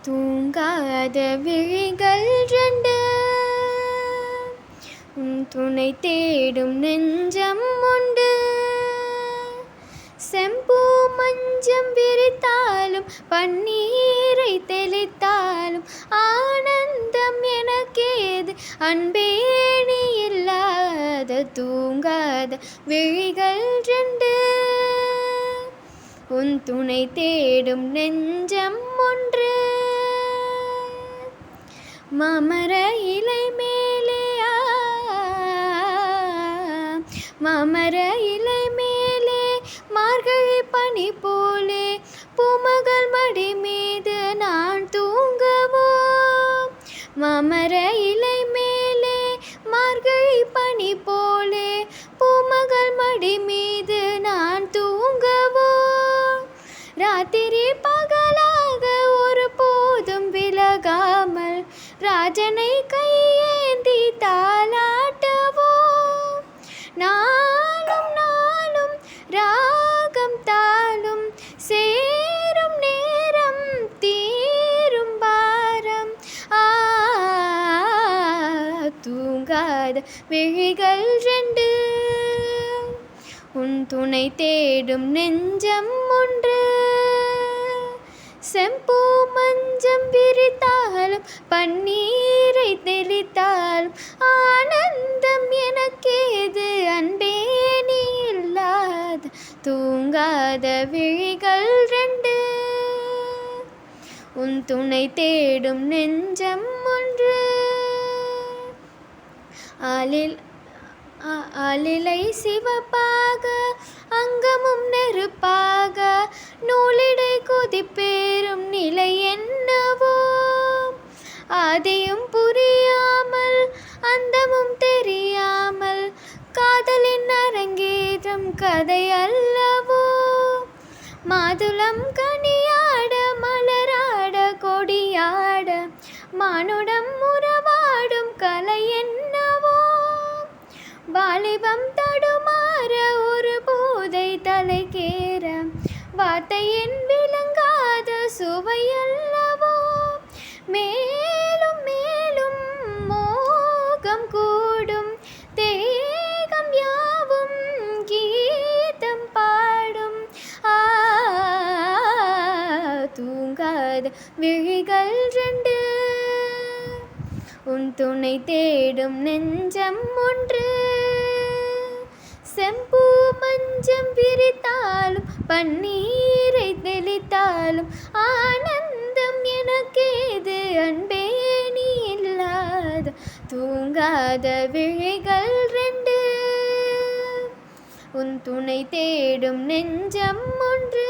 தூங்காத விழிகள் ரெண்டு, உன் துணை தேடும் நெஞ்சம் உண்டு. செம்பூ மஞ்சம் விரித்தாலும் பன்னீரை தெளித்தாலும் ஆனந்தம் எனக்கேது அன்பே நீ இல்லாத. தூங்காத விழிகள் ரெண்டு, உன் துணை தேடும் நெஞ்சம் ஒன்று. மாமர இலை மேலே மாமர இலை மேலே மார்கழி பனி போலே பூமகள் மடி மீது நான் தூங்கவோ. மாமர இலை மேலே மார்கழி பனி போலே பூமகள் மடி மீது நான் தூங்கவோ. ராத்திரி பகலாக ஒரு போதும் விலகாமல் ராஜனை கையேந்தி தாலாட்டவோ. நாளும் நாளும் ராகம் தாளும் சேரும் நேரம் தீரும் பாரம். தூங்காத விழிகள் ரெண்டு, உன் துணை தேடும் நெஞ்சம் ஒன்று. செம்பூ மஞ்சம் விரித்தாலும் பன்னீரை தெளித்தாலும் ஆனந்தம் எனக்கேது அன்பே நீ இல்லாத. தூங்காத விழிகள் ரெண்டு, உன் துணை தேடும் நெஞ்சம் ஒன்று. ஆலிலை சிவப்பாக அங்கமும் நெருப்பாக நூலிடை கொதிப்பேறும் நிலை என்னவோ. ஆதியும் புரியாமல் அந்தமும் தெரியாமல் காதலின் அரங்கேற்றம் கதை அல்லவோ. மாதுளம் கனியாட மலராட கொடியாட மானுடம் உறவாடும் கலை என்னவோ. வாலிபம் தடுமாற ஒரு போதை தலைக்கேற வார்த்தையின் விளங்காத சுவையல்லவோ. மேலும் மேலும் மோகம் கூடும் தேகம் யாவும் கீதம் பாடும். தூங்காத விழிகள் ரெண்டு, உன் துணை தேடும் நெஞ்சம் ஒன்று. செம்பூ மஞ்சம் விரித்தாலும் பன்னீரை தெளித்தாலும் ஆனந்தம் எனக்கேது அன்பே நீ இல்லாத. தூங்காத விழிகள் ரெண்டு, உன் துணை தேடும் நெஞ்சம் ஒன்று.